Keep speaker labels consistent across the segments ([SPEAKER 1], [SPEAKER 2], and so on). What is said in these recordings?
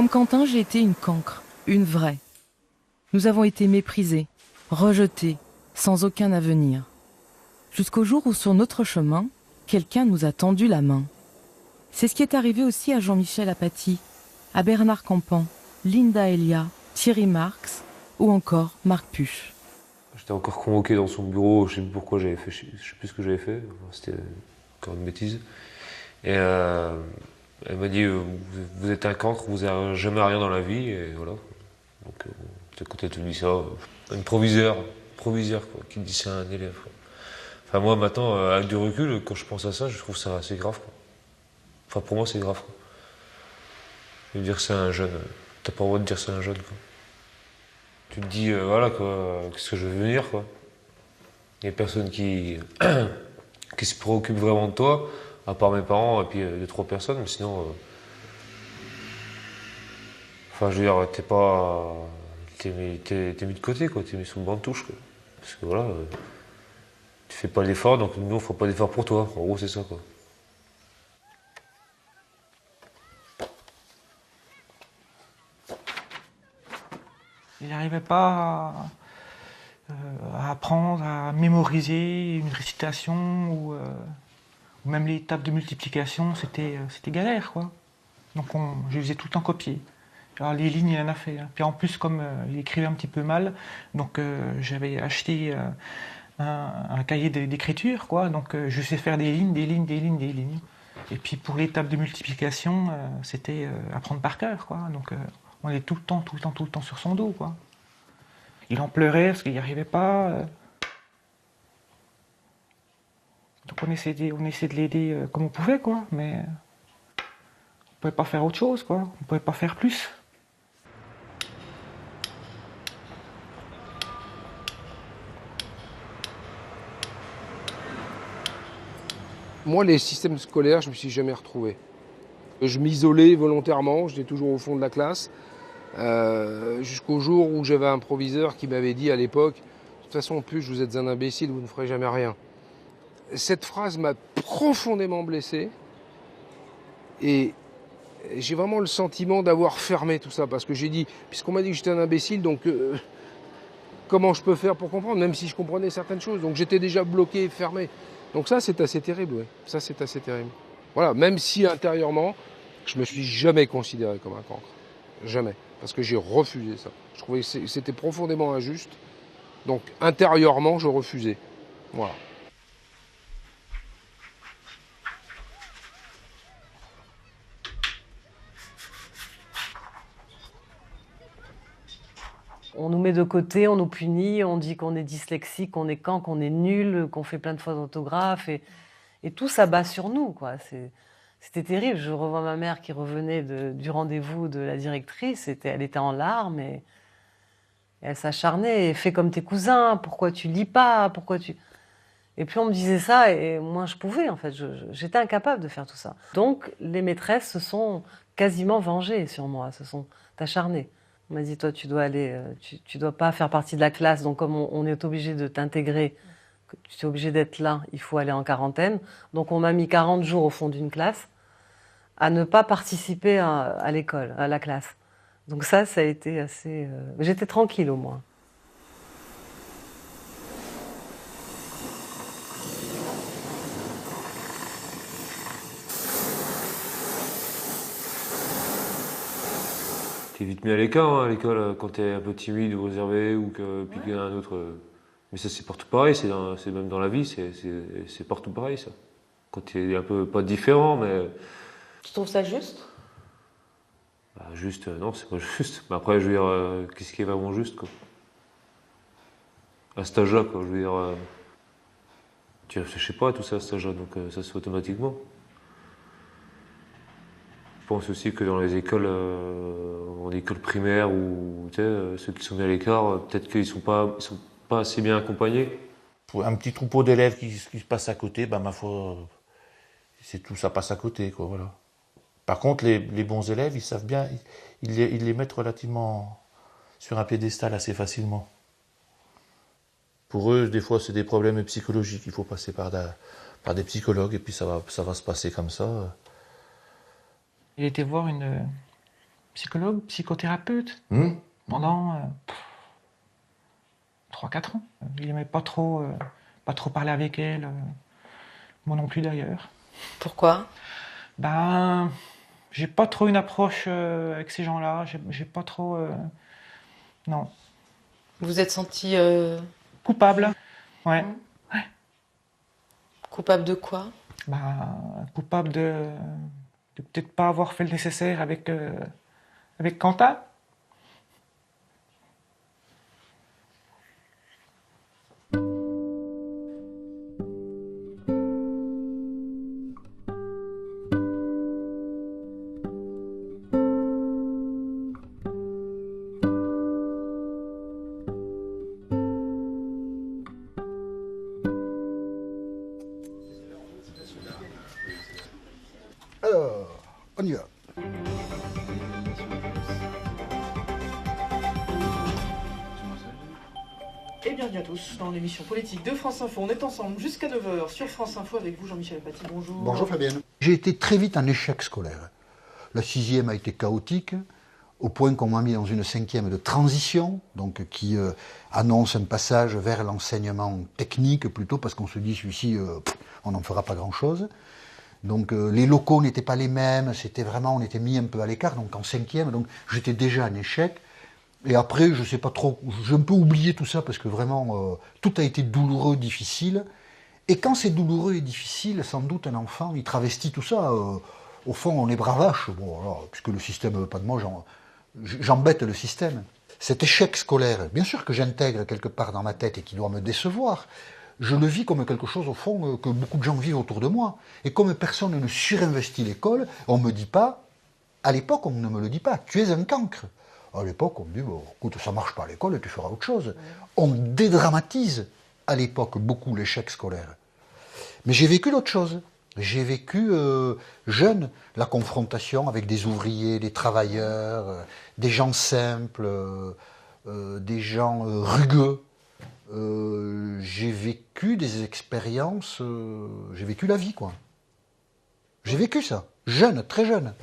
[SPEAKER 1] Comme Quentin, j'ai été une cancre, une vraie. Nous avons été méprisés, rejetés, sans aucun avenir. Jusqu'au jour où sur notre chemin, quelqu'un nous a tendu la main. C'est ce qui est arrivé aussi à Jean-Michel Apathy, à Bernard Campan, Linda Elia, Thierry Marx ou encore Marc Puch.
[SPEAKER 2] J'étais encore convoqué dans son bureau, je sais plus pourquoi j'avais fait, je sais plus ce que j'avais fait, c'était encore une bêtise. Et elle m'a dit vous êtes un cancre, vous n'avez jamais rien dans la vie, et voilà. Donc quand elle te dit ça, un proviseur quoi, qui dit ça à un élève. Quoi. Enfin moi maintenant, avec du recul, quand je pense à ça, je trouve ça assez grave. Quoi. Enfin pour moi c'est grave. Quoi. De dire que c'est un jeune, t'as pas le droit de dire c'est un jeune. Quoi. Tu te dis voilà quoi, qu'est-ce que je veux devenir quoi. Il y a personne qui se préoccupe vraiment de toi, à part mes parents et puis 2-3 personnes, mais sinon. Enfin, je veux dire, t'es mis de côté, quoi. T'es mis sous le banc de touche, quoi. Parce que voilà, tu fais pas l'effort, donc nous on fera pas d'effort pour toi. En gros, c'est ça, quoi.
[SPEAKER 3] Il n'arrivait pas à apprendre, à mémoriser une récitation ou même les tables de multiplication, c'était galère, quoi. Donc je les faisais tout le temps copier. Alors les lignes, il en a fait. Hein. Puis en plus, comme il écrivait un petit peu mal, donc j'avais acheté un cahier d'écriture, quoi. Donc je sais faire des lignes, des lignes, des lignes, des lignes. Et puis pour les tables de multiplication, c'était apprendre par cœur, quoi. Donc on est tout le temps sur son dos, quoi. Il en pleurait parce qu'il n'y arrivait pas. Donc on essayait de l'aider comme on pouvait, quoi. Mais on pouvait pas faire autre chose, quoi. On pouvait pas faire plus.
[SPEAKER 4] Moi, les systèmes scolaires, je ne me suis jamais retrouvé. Je m'isolais volontairement, j'étais toujours au fond de la classe, jusqu'au jour où j'avais un proviseur qui m'avait dit à l'époque « De toute façon, en plus, vous êtes un imbécile, vous ne ferez jamais rien ». Cette phrase m'a profondément blessé et j'ai vraiment le sentiment d'avoir fermé tout ça parce que j'ai dit, puisqu'on m'a dit que j'étais un imbécile, donc comment je peux faire pour comprendre, même si je comprenais certaines choses. Donc j'étais déjà bloqué, fermé. Donc ça, c'est assez terrible, oui. Ça, c'est assez terrible. Voilà, même si intérieurement, je me suis jamais considéré comme un cancre. Jamais. Parce que j'ai refusé ça. Je trouvais que c'était profondément injuste. Donc intérieurement, je refusais. Voilà.
[SPEAKER 5] On nous met de côté, on nous punit, on dit qu'on est dyslexique, qu'on est cancre, qu'on est nul, qu'on fait plein de fautes d'orthographe et tout s'abat sur nous, quoi. C'était terrible. Je revois ma mère qui revenait du rendez-vous de la directrice. Elle était en larmes et elle s'acharnait. Et fais comme tes cousins. Pourquoi tu lis pas? Et puis on me disait ça et moi je pouvais en fait. J'étais incapable de faire tout ça. Donc les maîtresses se sont quasiment vengées sur moi, se sont acharnées. On m'a dit, toi, tu dois aller, tu dois pas faire partie de la classe. Donc, comme on est obligé de t'intégrer, que tu es obligé d'être là, il faut aller en quarantaine. Donc, on m'a mis 40 jours au fond d'une classe à ne pas participer à l'école, à la classe. Donc ça a été assez... J'étais tranquille au moins.
[SPEAKER 2] T'es vite mis à l'écart hein, à l'école quand t'es un peu timide ou réservé ou puis qu'il y a un autre. Mais ça c'est partout pareil, c'est même dans la vie, c'est partout pareil ça. Quand t'es un peu pas différent, mais.
[SPEAKER 5] Tu trouves ça juste?
[SPEAKER 2] Bah, juste, non, c'est pas juste. Mais après, je veux dire, qu'est-ce qui est vraiment juste quoi. À cet âge-là, quoi, je veux dire. Tu réfléchis pas à tout ça à cet âge-là, donc ça se fait automatiquement. Je pense aussi que dans les écoles, en école primaire ou ceux qui sont mis à l'écart, peut-être qu'ils sont pas assez bien accompagnés.
[SPEAKER 6] Pour un petit troupeau d'élèves qui se passe à côté, bah ma foi, c'est tout, ça passe à côté, quoi, voilà. Par contre, les bons élèves, ils savent bien, ils les mettent relativement sur un piédestal assez facilement. Pour eux, des fois, c'est des problèmes psychologiques. Il faut passer par des psychologues et puis ça va se passer comme ça.
[SPEAKER 3] Il était voir psychologue, psychothérapeute, pendant 3-4 ans. Il n'aimait pas trop parler avec elle, moi non plus d'ailleurs.
[SPEAKER 1] Pourquoi?
[SPEAKER 3] Ben, j'ai pas trop une approche avec ces gens-là, j'ai pas trop... non.
[SPEAKER 1] Vous vous êtes senti
[SPEAKER 3] Coupable. Ouais.
[SPEAKER 1] coupable de quoi?
[SPEAKER 3] Ben, coupable de peut-être pas avoir fait le nécessaire avec Quentin.
[SPEAKER 7] Alors, on y va.
[SPEAKER 8] Et bienvenue à tous dans l'émission politique de France Info. On est ensemble jusqu'à 9h sur France Info avec vous, Jean-Michel Apathy. Bonjour.
[SPEAKER 7] Bonjour Fabienne. J'ai été très vite en échec scolaire. La 6e a été chaotique, au point qu'on m'a mis dans une 5e de transition, donc qui annonce un passage vers l'enseignement technique plutôt, parce qu'on se dit celui-ci, on n'en fera pas grand-chose. Donc les locaux n'étaient pas les mêmes, c'était vraiment, on était mis un peu à l'écart, donc en 5e, donc j'étais déjà en échec. Et après, je sais pas trop, j'ai un peu oublié tout ça parce que vraiment, tout a été douloureux, difficile. Et quand c'est douloureux et difficile, sans doute un enfant, il travestit tout ça. Au fond, on est bravache, bon, alors, puisque le système ne veut pas de moi, j'embête le système. Cet échec scolaire, bien sûr que j'intègre quelque part dans ma tête et qui doit me décevoir, je le vis comme quelque chose, au fond, que beaucoup de gens vivent autour de moi. Et comme personne ne surinvestit l'école, on ne me dit pas, à l'époque, on ne me le dit pas, tu es un cancre. À l'époque, on me dit, bon, écoute, ça ne marche pas à l'école, tu feras autre chose. On dédramatise, à l'époque, beaucoup l'échec scolaire. Mais j'ai vécu d'autres choses. J'ai vécu, jeune, la confrontation avec des ouvriers, des travailleurs, des gens simples, des gens rugueux. J'ai vécu des expériences, j'ai vécu la vie, quoi. J'ai vécu ça, jeune, très jeune,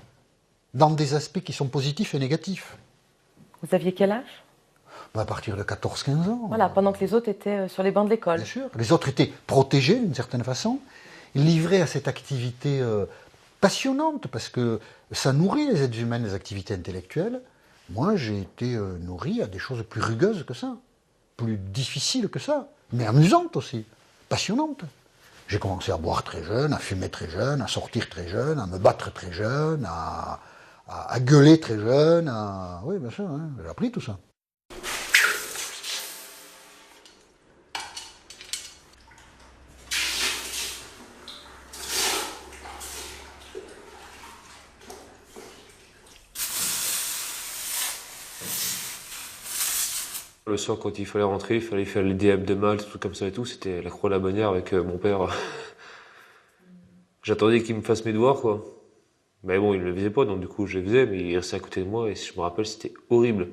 [SPEAKER 7] dans des aspects qui sont positifs et négatifs.
[SPEAKER 1] Vous aviez quel âge?
[SPEAKER 7] À partir de 14-15 ans.
[SPEAKER 1] Voilà, pendant que les autres étaient sur les bancs de l'école.
[SPEAKER 7] Bien sûr. Les autres étaient protégés d'une certaine façon, livrés à cette activité passionnante, parce que ça nourrit les êtres humains, les activités intellectuelles. Moi, j'ai été nourri à des choses plus rugueuses que ça, plus difficiles que ça, mais amusantes aussi, passionnantes. J'ai commencé à boire très jeune, à fumer très jeune, à sortir très jeune, à me battre très jeune, à gueuler très jeune, oui, bien sûr, hein, j'ai appris tout ça.
[SPEAKER 2] Le soir, quand il fallait rentrer, il fallait faire les DM de Malte, tout comme ça et tout. C'était la croix à la bannière avec mon père. J'attendais qu'il me fasse mes devoirs, quoi. Mais bon, il ne le faisait pas, donc du coup, je les faisais, mais il restait à côté de moi, et si je me rappelle, c'était horrible.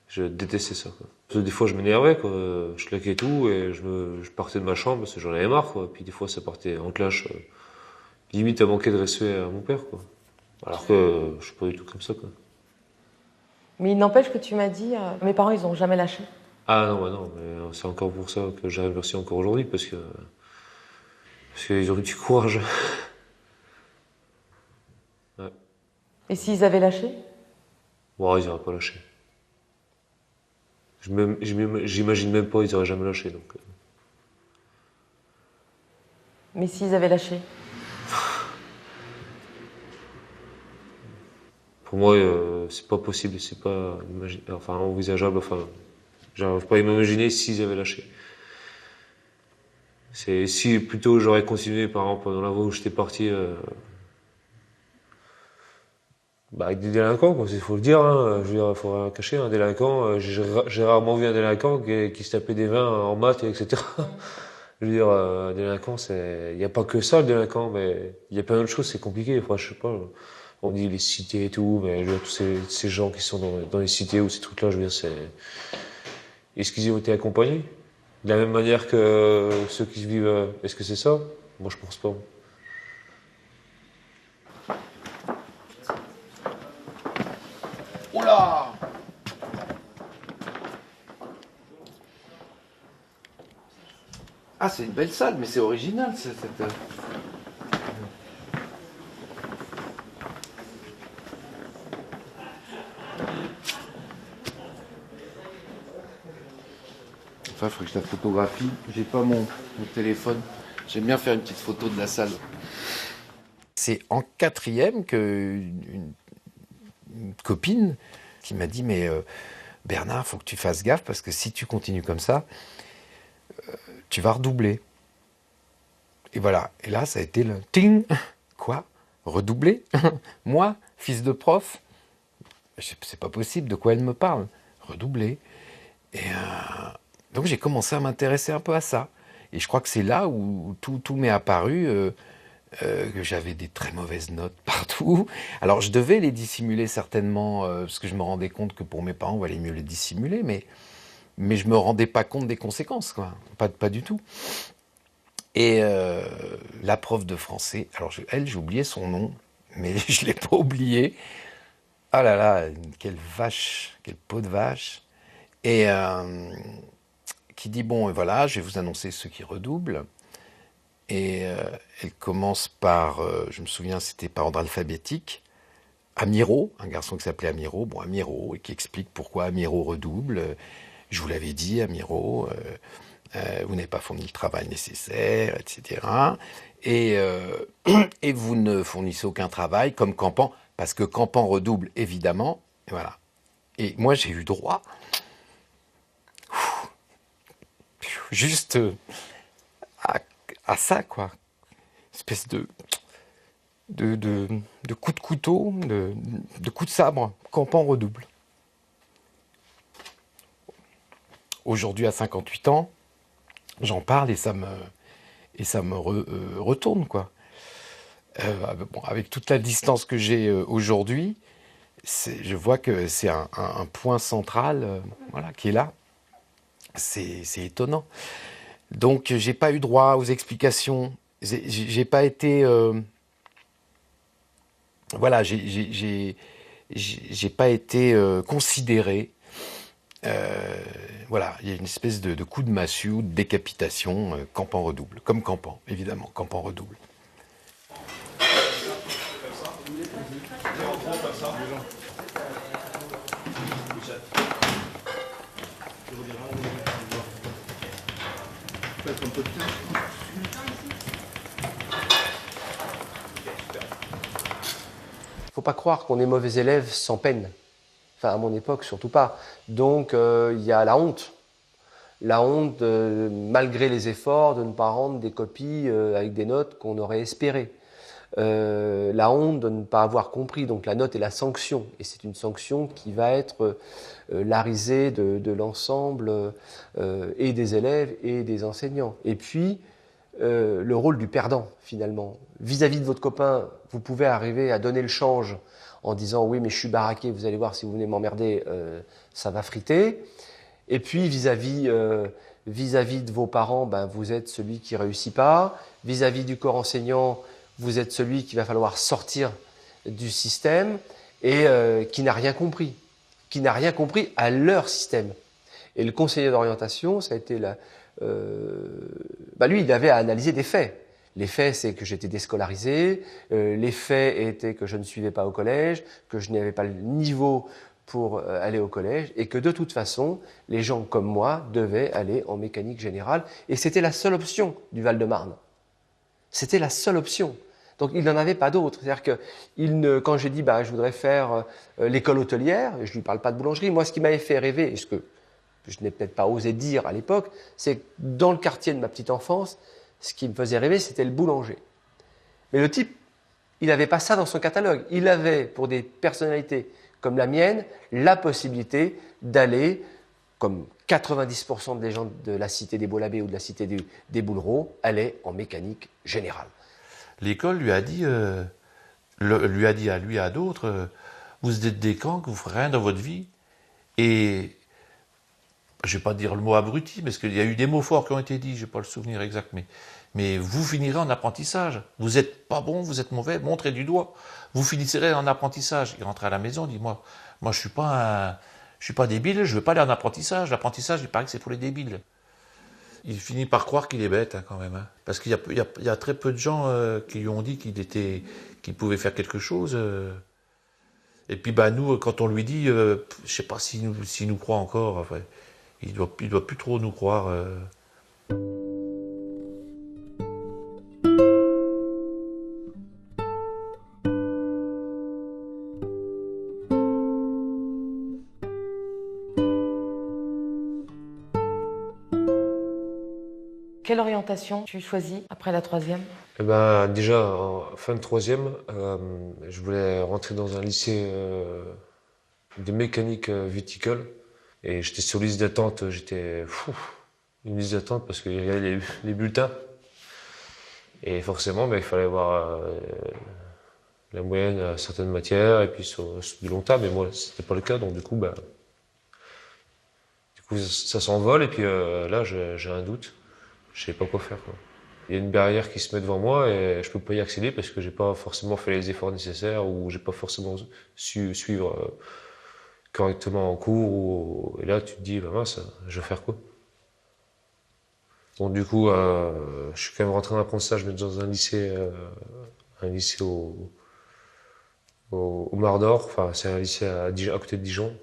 [SPEAKER 2] Je détestais ça, quoi. Parce que des fois, je m'énervais, quoi. Je claquais tout, et je partais de ma chambre, parce que j'en avais marre, quoi. Puis des fois, ça partait en clash, limite à manquer de respect à mon père, quoi. Alors que je suis pas du tout comme ça, quoi.
[SPEAKER 1] Mais il n'empêche que tu m'as dit, mes parents, ils n'ont jamais lâché.
[SPEAKER 2] Ah non, bah non, mais c'est encore pour ça que j'arrive aussi encore aujourd'hui, parce qu'ils ont eu du courage. Ouais.
[SPEAKER 1] Et s'ils avaient lâché?
[SPEAKER 2] Bon, ils n'auraient pas lâché. J'imagine même pas, ils n'auraient jamais lâché, donc.
[SPEAKER 1] Mais s'ils avaient lâché?
[SPEAKER 2] Pour moi, c'est pas possible, c'est pas envisageable, j'arrive pas à m'imaginer s'ils avaient lâché. C'est si plutôt j'aurais continué, par exemple, dans la voie où j'étais parti, avec des délinquants, quoi, il faut le dire, hein, je veux dire, faut rien cacher, un délinquant, j'ai rarement vu un délinquant qui se tapait des mains en maths, etc. Je veux dire, un délinquant, il n'y a pas que ça, le délinquant, mais il y a plein d'autres choses, c'est compliqué, enfin, je sais pas. On dit les cités et tout, mais je veux dire, tous ces gens qui sont dans les cités ou ces trucs-là, je veux dire, est-ce qu'ils ont été accompagnés? De la même manière que ceux qui vivent, est-ce que c'est ça? Moi, je pense pas.
[SPEAKER 4] Ah, c'est une belle salle, mais c'est original, Enfin, il faudrait que je la photographie. J'ai pas mon téléphone. J'aime bien faire une petite photo de la salle. C'est en quatrième que une copine qui m'a dit, mais Bernard, faut que tu fasses gaffe parce que si tu continues comme ça, tu vas redoubler. Et voilà. Et là, ça a été le ting. Quoi? Redoubler? Moi, fils de prof? C'est pas possible. De quoi elle me parle? Redoubler. Et donc j'ai commencé à m'intéresser un peu à ça. Et je crois que c'est là où tout m'est apparu, que j'avais des très mauvaises notes partout. Alors je devais les dissimuler certainement, parce que je me rendais compte que pour mes parents, il valait mieux les dissimuler, mais je me rendais pas compte des conséquences, quoi. Pas du tout. Et la prof de français, alors j'ai oublié son nom, mais je l'ai pas oublié. Ah là là, quelle vache, quelle peau de vache. Et qui dit, bon, voilà, je vais vous annoncer ceux qui redoublent. Et elle commence par, je me souviens, c'était par ordre alphabétique, Amiro, un garçon qui s'appelait Amiro, bon, Amiro, et qui explique pourquoi Amiro redouble. Je vous l'avais dit, Amiro, vous n'avez pas fourni le travail nécessaire, etc. Et vous ne fournissez aucun travail, comme Campan, parce que Campan redouble, évidemment, et voilà. Et moi, j'ai eu droit, juste à ça, quoi. Espèce de coup de couteau, de coup de sabre, Campan redouble. Aujourd'hui, à 58 ans, j'en parle et ça me retourne, quoi. Bon, avec toute la distance que j'ai aujourd'hui, je vois que c'est un point central, voilà, qui est là. C'est étonnant. Donc, j'ai pas eu droit aux explications. J'ai pas été, voilà, j'ai pas été considéré. Voilà, il y a une espèce de coup de massue ou de décapitation. Campan redouble, comme Campan, évidemment. Campan redouble.
[SPEAKER 9] Faut pas croire qu'on est mauvais élève sans peine. Enfin, à mon époque, surtout pas. Donc, il y a la honte. La honte, malgré les efforts, de ne pas rendre des copies avec des notes qu'on aurait espérées. La honte de ne pas avoir compris. Donc, la note est la sanction. Et c'est une sanction qui va être la risée de l'ensemble et des élèves et des enseignants. Et puis, le rôle du perdant, finalement. Vis-à-vis de votre copain, vous pouvez arriver à donner le change en disant « oui, mais je suis baraqué, vous allez voir, si vous venez m'emmerder, ça va friter ». Et puis, vis-à-vis de vos parents, ben, vous êtes celui qui ne réussit pas. Vis-à-vis du corps enseignant, vous êtes celui qu'il va falloir sortir du système et qui n'a rien compris. Qui n'a rien compris à leur système. Et le conseiller d'orientation, ça a été lui, il avait à analyser des faits. Les faits, c'est que j'étais déscolarisé. Les faits étaient que je ne suivais pas au collège, que je n'avais pas le niveau pour aller au collège et que de toute façon, les gens comme moi devaient aller en mécanique générale. Et c'était la seule option du Val-de-Marne. C'était la seule option. Donc, il n'en avait pas d'autre. C'est-à-dire que quand j'ai dit je voudrais faire l'école hôtelière, je ne lui parle pas de boulangerie. Moi, ce qui m'avait fait rêver, et ce que je n'ai peut-être pas osé dire à l'époque, c'est que dans le quartier de ma petite enfance, ce qui me faisait rêver, c'était le boulanger. Mais le type, il n'avait pas ça dans son catalogue. Il avait, pour des personnalités comme la mienne, la possibilité d'aller, comme 90% des gens de la cité des Beaux-Labés ou de la cité des Boulereaux, allaient en mécanique générale.
[SPEAKER 6] L'école lui a dit à lui et à d'autres, vous êtes des cancres, vous ne ferez rien dans votre vie. Et je ne vais pas dire le mot abruti, parce qu'il y a eu des mots forts qui ont été dits, je n'ai pas le souvenir exact, mais vous finirez en apprentissage. Vous n'êtes pas bon, vous êtes mauvais, montrez du doigt. Vous finirez en apprentissage. Il rentrait à la maison, il dit, moi je ne suis pas débile, je ne veux pas aller en apprentissage. L'apprentissage, il paraît que c'est pour les débiles. Il finit par croire qu'il est bête quand même. Parce qu'il y a très peu de gens qui lui ont dit qu'il pouvait faire quelque chose. Et puis nous, quand on lui dit, je sais pas s'il nous croit encore, enfin, il doit plus trop nous croire.
[SPEAKER 1] Quelle orientation tu choisis après la 3e?
[SPEAKER 2] Eh ben, déjà, en fin de 3e, je voulais rentrer dans un lycée de mécanique viticole. Et j'étais sur liste d'attente, une liste d'attente parce qu'il y avait les bulletins. Et forcément, il fallait avoir la moyenne à certaines matières et puis sur du long terme. Mais moi, c'était pas le cas, donc du coup, ça s'envole. Et puis là, j'ai un doute. Je sais pas quoi faire, quoi. Il y a une barrière qui se met devant moi et je peux pas y accéder parce que j'ai pas forcément fait les efforts nécessaires ou j'ai pas forcément su suivre correctement en cours. Et là, tu te dis, mince, je vais faire quoi? Donc du coup, je suis quand même rentré en apprentissage, mais dans un lycée au Mar d'Or. Enfin, c'est un lycée à côté de Dijon.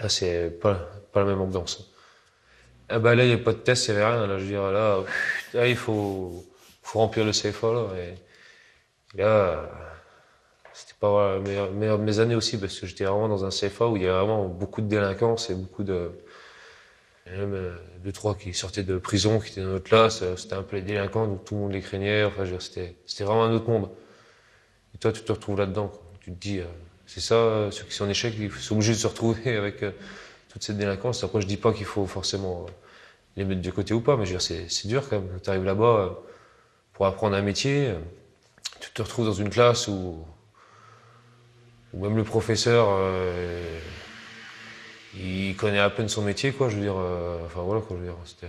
[SPEAKER 2] Là, c'est pas la même ambiance. Ah là, il n'y a pas de test, il n'y avait rien. Là, je veux dire, là, il faut remplir le CFA, là. Et là, c'était pas la meilleure de mes années aussi, parce que j'étais vraiment dans un CFA où il y avait vraiment beaucoup de délinquance et beaucoup de... Même 2-3 qui sortaient de prison, qui étaient dans notre classe. C'était un peu les délinquants, donc tout le monde les craignait. Enfin, je veux dire, c'était vraiment un autre monde. Et toi, tu te retrouves là-dedans, quoi. Tu te dis, c'est ça, ceux qui sont en échec, ils sont obligés de se retrouver avec toute cette délinquance. Après, je dis pas qu'il faut forcément les mettre de côté ou pas, mais je veux dire, c'est dur quand même. Tu arrives là-bas pour apprendre un métier, tu te retrouves dans une classe où même le professeur, il connaît à peine son métier, quoi. Je veux dire, enfin voilà, quoi. Je veux dire, c'était...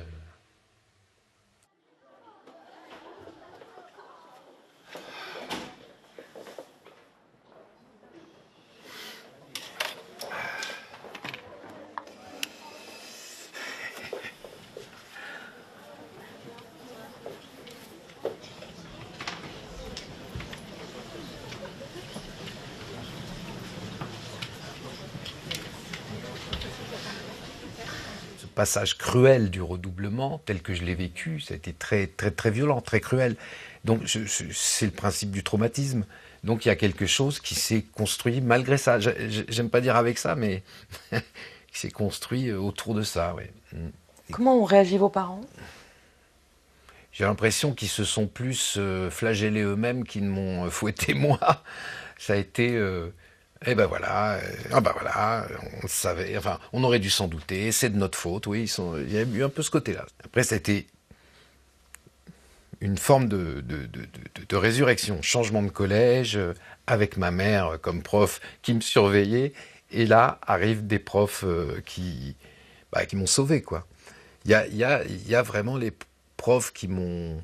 [SPEAKER 10] Passage cruel du redoublement, tel que je l'ai vécu, ça a été très, très, très violent, très cruel. Donc, c'est le principe du traumatisme. Donc, il y a quelque chose qui s'est construit malgré ça. J'aime pas dire avec ça, mais qui s'est construit autour de ça, ouais.
[SPEAKER 1] Comment ont réagi vos parents?
[SPEAKER 10] J'ai l'impression qu'ils se sont plus flagellés eux-mêmes qu'ils ne m'ont fouetté moi. Ça a été... Eh ben voilà, voilà, on le savait, enfin, on aurait dû s'en douter, c'est de notre faute, oui, il y a eu un peu ce côté-là. Après, ça a été une forme de résurrection, changement de collège, avec ma mère comme prof qui me surveillait, et là arrivent des profs qui m'ont sauvé, quoi. Il y a vraiment les profs qui m'ont...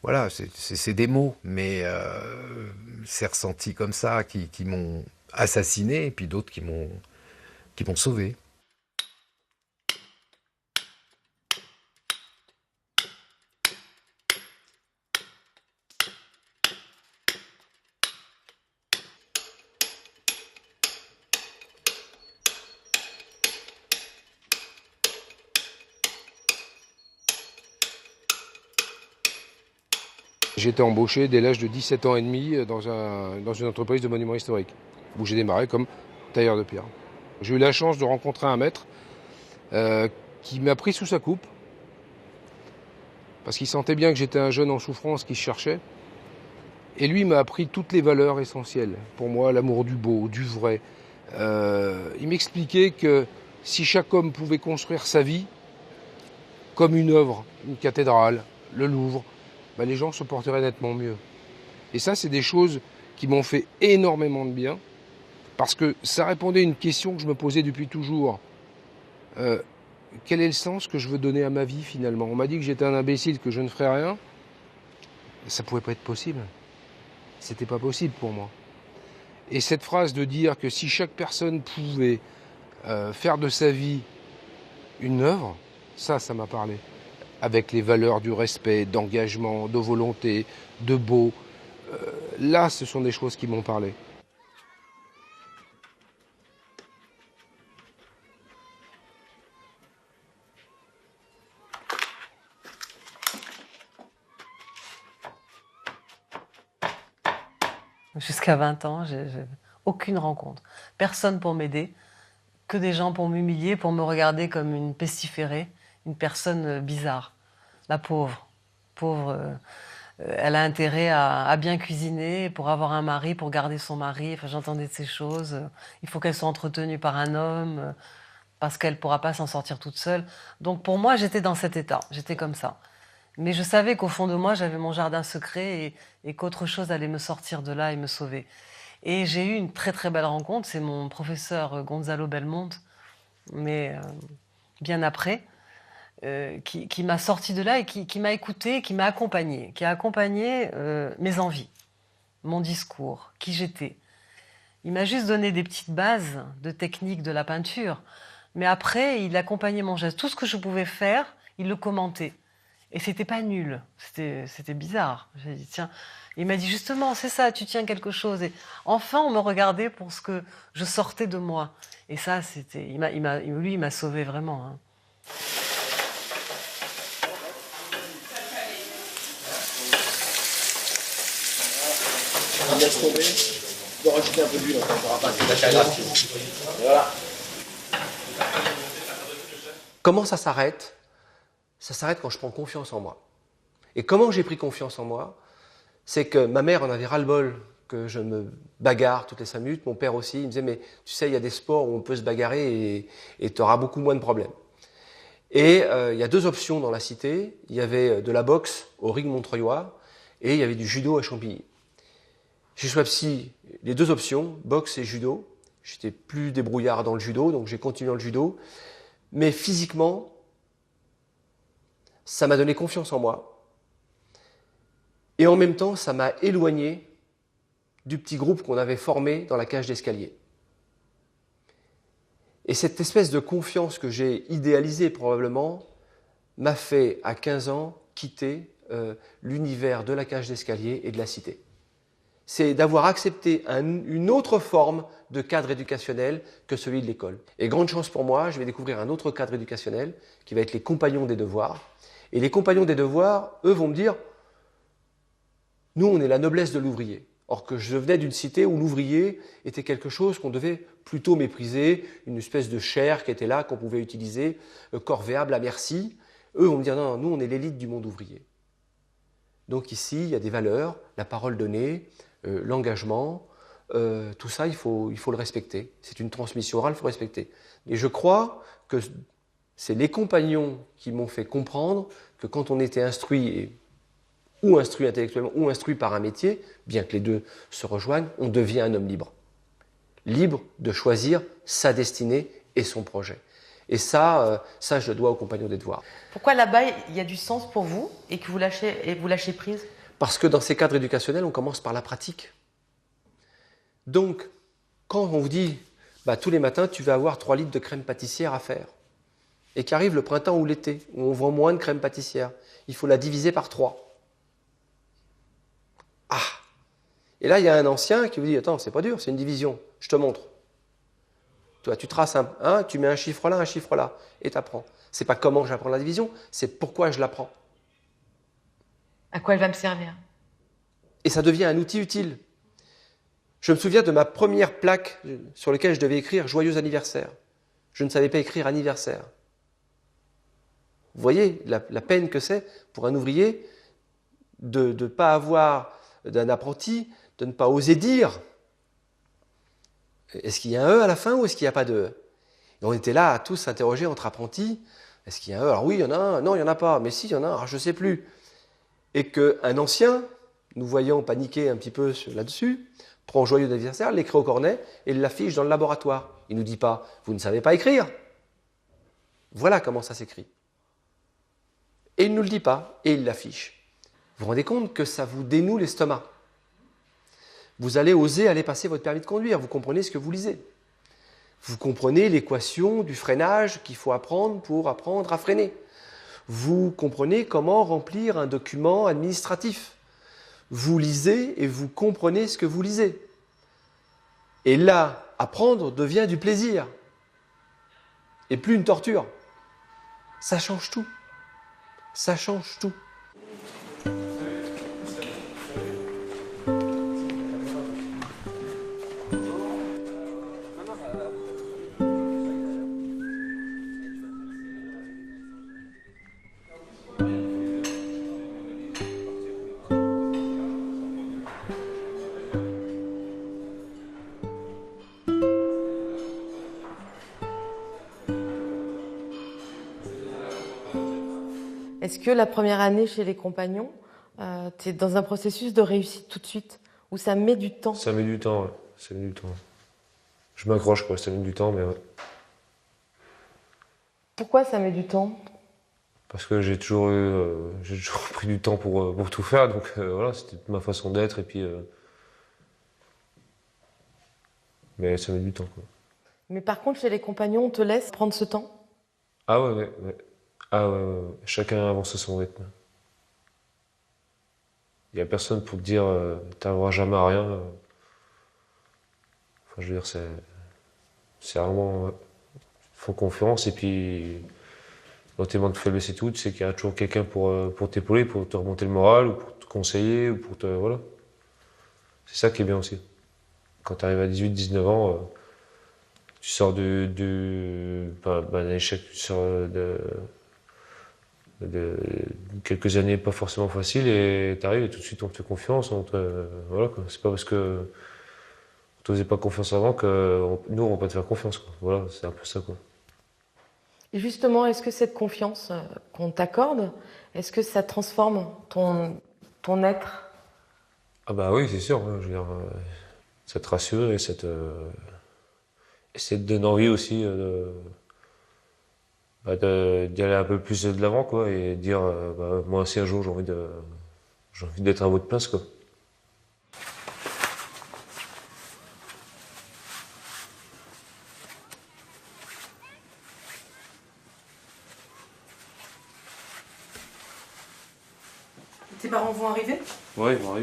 [SPEAKER 10] Voilà, c'est des mots, mais c'est ressenti comme ça, qui m'ont assassiné, et puis d'autres qui m'ont sauvé.
[SPEAKER 4] J'ai été embauché dès l'âge de 17 ans et demi dans une entreprise de monuments historiques, où j'ai démarré comme tailleur de pierre. J'ai eu la chance de rencontrer un maître qui m'a pris sous sa coupe, parce qu'il sentait bien que j'étais un jeune en souffrance qui se cherchait. Et lui m'a appris toutes les valeurs essentielles. Pour moi, l'amour du beau, du vrai. Il m'expliquait que si chaque homme pouvait construire sa vie comme une œuvre, une cathédrale, le Louvre, les gens se porteraient nettement mieux. Et ça, c'est des choses qui m'ont fait énormément de bien, parce que ça répondait à une question que je me posais depuis toujours. Quel est le sens que je veux donner à ma vie, finalement? On m'a dit que j'étais un imbécile, que je ne ferais rien. Ça ne pouvait pas être possible. C'était pas possible pour moi. Et cette phrase de dire que si chaque personne pouvait faire de sa vie une œuvre, Ça m'a parlé. Avec les valeurs du respect, d'engagement, de volonté, de beau. Là, ce sont des choses qui m'ont parlé.
[SPEAKER 5] Jusqu'à 20 ans, j'ai aucune rencontre. Personne pour m'aider, que des gens pour m'humilier, pour me regarder comme une pestiférée, une personne bizarre. La pauvre. Elle a intérêt à bien cuisiner, pour avoir un mari, pour garder son mari. Enfin, j'entendais de ces choses. Il faut qu'elle soit entretenue par un homme, parce qu'elle ne pourra pas s'en sortir toute seule. Donc pour moi, j'étais dans cet état. J'étais comme ça. Mais je savais qu'au fond de moi, j'avais mon jardin secret et qu'autre chose allait me sortir de là et me sauver. Et j'ai eu une très très belle rencontre, c'est mon professeur Gonzalo Belmonte, mais bien après, qui m'a sorti de là et qui m'a écouté, qui m'a accompagné, qui a accompagné mes envies, mon discours, qui j'étais. Il m'a juste donné des petites bases de technique de la peinture, mais après, il accompagnait mon geste. Tout ce que je pouvais faire, il le commentait. Et c'était pas nul, c'était bizarre. J'ai dit, tiens, il m'a dit justement, c'est ça, tu tiens quelque chose. Et enfin, on me regardait pour ce que je sortais de moi. Et ça, lui, il m'a sauvé vraiment. Hein.
[SPEAKER 9] On laisse tomber, on peut rajouter un peu d'huile, on ne fera pas, c'est la Voilà. Comment ça s'arrête ? Ça s'arrête quand je prends confiance en moi. Et comment j'ai pris confiance en moi ? C'est que ma mère en avait ras-le-bol que je me bagarre toutes les 5 minutes. Mon père aussi, il me disait, mais tu sais, il y a des sports où on peut se bagarrer et tu auras beaucoup moins de problèmes. Et il y a 2 options dans la cité. Il y avait de la boxe au ring montreuillois et il y avait du judo à Champigny. J'ai choisi les 2 options, boxe et judo. J'étais plus débrouillard dans le judo, donc j'ai continué dans le judo. Mais physiquement, ça m'a donné confiance en moi. Et en même temps, ça m'a éloigné du petit groupe qu'on avait formé dans la cage d'escalier. Et cette espèce de confiance que j'ai idéalisée probablement m'a fait, à 15 ans, quitter l'univers de la cage d'escalier et de la cité. C'est d'avoir accepté une autre forme de cadre éducationnel que celui de l'école. Et grande chance pour moi, je vais découvrir un autre cadre éducationnel qui va être les compagnons des devoirs. Et les compagnons des devoirs, eux, vont me dire, nous, on est la noblesse de l'ouvrier. Or que je venais d'une cité où l'ouvrier était quelque chose qu'on devait plutôt mépriser, une espèce de chair qui était là, qu'on pouvait utiliser, corvéable à merci. Eux vont me dire, non, nous, on est l'élite du monde ouvrier. Donc ici, il y a des valeurs, la parole donnée, l'engagement, tout ça, il faut le respecter. C'est une transmission orale, il faut respecter. Et je crois que c'est les compagnons qui m'ont fait comprendre que quand on était instruit, ou instruit intellectuellement, ou instruit par un métier, bien que les 2 se rejoignent, on devient un homme libre. Libre de choisir sa destinée et son projet. Et ça, je le dois aux compagnons des devoirs.
[SPEAKER 11] Pourquoi là-bas, il y a du sens pour vous et que vous lâchez prise ?
[SPEAKER 9] Parce que dans ces cadres éducationnels, on commence par la pratique. Donc, quand on vous dit, tous les matins, tu vas avoir 3 litres de crème pâtissière à faire, et qu'arrive le printemps ou l'été, où on vend moins de crème pâtissière, il faut la diviser par 3. Ah ! Et là, il y a un ancien qui vous dit, attends, c'est pas dur, c'est une division, je te montre. Toi, tu traces tu mets un chiffre là, et tu apprends. C'est pas comment j'apprends la division, c'est pourquoi je l'apprends.
[SPEAKER 11] À quoi elle va me servir ?
[SPEAKER 9] Et ça devient un outil utile. Je me souviens de ma première plaque sur laquelle je devais écrire « Joyeux anniversaire ». Je ne savais pas écrire « anniversaire ». Vous voyez la peine que c'est pour un ouvrier de ne pas avoir d'un apprenti, de ne pas oser dire « Est-ce qu'il y a un « e » à la fin ou est-ce qu'il n'y a pas de « e » ? Et on était là à tous s'interroger entre apprentis. Est-ce qu'il y a un « e » ? Alors oui, il y en a un. Non, il n'y en a pas. Mais si, il y en a un. Alors je ne sais plus. Et qu'un ancien, nous voyant paniquer un petit peu là-dessus, prend joyeux anniversaire, l'écrit au cornet et l'affiche dans le laboratoire. Il ne nous dit pas, vous ne savez pas écrire. Voilà comment ça s'écrit. Et il ne nous le dit pas, et il l'affiche. Vous vous rendez compte que ça vous dénoue l'estomac. Vous allez oser aller passer votre permis de conduire, vous comprenez ce que vous lisez. Vous comprenez l'équation du freinage qu'il faut apprendre pour apprendre à freiner. Vous comprenez comment remplir un document administratif. Vous lisez et vous comprenez ce que vous lisez. Et là, apprendre devient du plaisir. Et plus une torture. Ça change tout. Ça change tout.
[SPEAKER 11] Est-ce que la première année chez les compagnons, tu es dans un processus de réussite tout de suite, où ça met du temps?
[SPEAKER 2] Ça met du temps, ouais. Ça met du temps. Je m'accroche, quoi. Ça met du temps, mais ouais.
[SPEAKER 11] Pourquoi ça met du temps?
[SPEAKER 2] Parce que j'ai toujours pris du temps pour tout faire, donc voilà, c'était ma façon d'être, et puis... Mais ça met du temps, quoi.
[SPEAKER 11] Mais par contre, chez les compagnons, on te laisse prendre ce temps?
[SPEAKER 2] Ah ouais. Ah ouais. Chacun avance à son rythme. Il n'y a personne pour te dire t'arriveras jamais à rien. Enfin, je veux dire, c'est vraiment... Ils font confiance, et puis dans tes moments de faiblesse et tout, tu sais qu'il y a toujours quelqu'un pour t'épauler, pour te remonter le moral, ou pour te conseiller, ou pour te... Voilà. C'est ça qui est bien aussi. Quand tu arrives à 18-19 ans, tu sors d'un échec, tu sors de quelques années pas forcément faciles, et t'arrives et tout de suite on te fait confiance, voilà, quoi. C'est pas parce que on te faisait pas confiance avant que nous on va pas te faire confiance, quoi. Voilà, c'est un peu ça, quoi.
[SPEAKER 11] Et justement, est-ce que cette confiance qu'on t'accorde, est-ce que ça transforme ton être?
[SPEAKER 2] Ah bah oui, c'est sûr, hein, je veux dire, ça te rassure, et ça te donne envie aussi d'y aller un peu plus de l'avant, quoi, et dire moi aussi un jour j'ai envie d'être à votre place, quoi.
[SPEAKER 11] Tes parents vont arriver?
[SPEAKER 12] Ouais, ils vont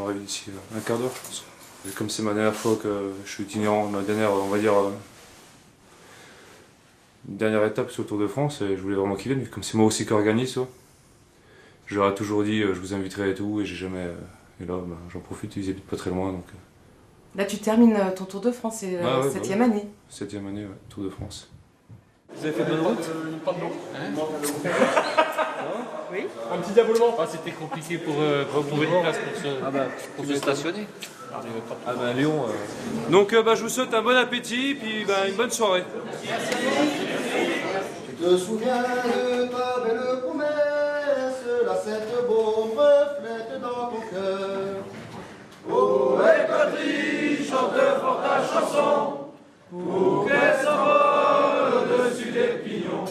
[SPEAKER 12] arriver d'ici un quart d'heure, je pense. Et comme c'est ma dernière fois que je suis itinérant, ma dernière, on va dire, dernière étape sur le Tour de France, et je voulais vraiment qu'ils viennent, comme c'est moi aussi qui organise, ça. Je leur ai toujours dit, je vous inviterai et tout, et j'ai jamais... et là, j'en profite, ils habitent pas très loin, donc...
[SPEAKER 11] Là, tu termines ton Tour de France, c'est la 7e année.
[SPEAKER 12] 7e année, ouais, Tour de France.
[SPEAKER 13] Vous avez fait bonne route? Pas de l'eau. Oui.
[SPEAKER 14] Un petit diabolement.
[SPEAKER 13] Ah, c'était compliqué pour trouver une place pour se stationner.
[SPEAKER 2] Ah ben Lyon. Donc je vous souhaite un bon appétit, puis une bonne soirée.
[SPEAKER 15] Tu te souviens de ta belle promesse, la cette bombe reflète dans ton cœur. Oh, et patrie, chante fort ta chanson, pour qu'elle s'envole au-dessus des pignons.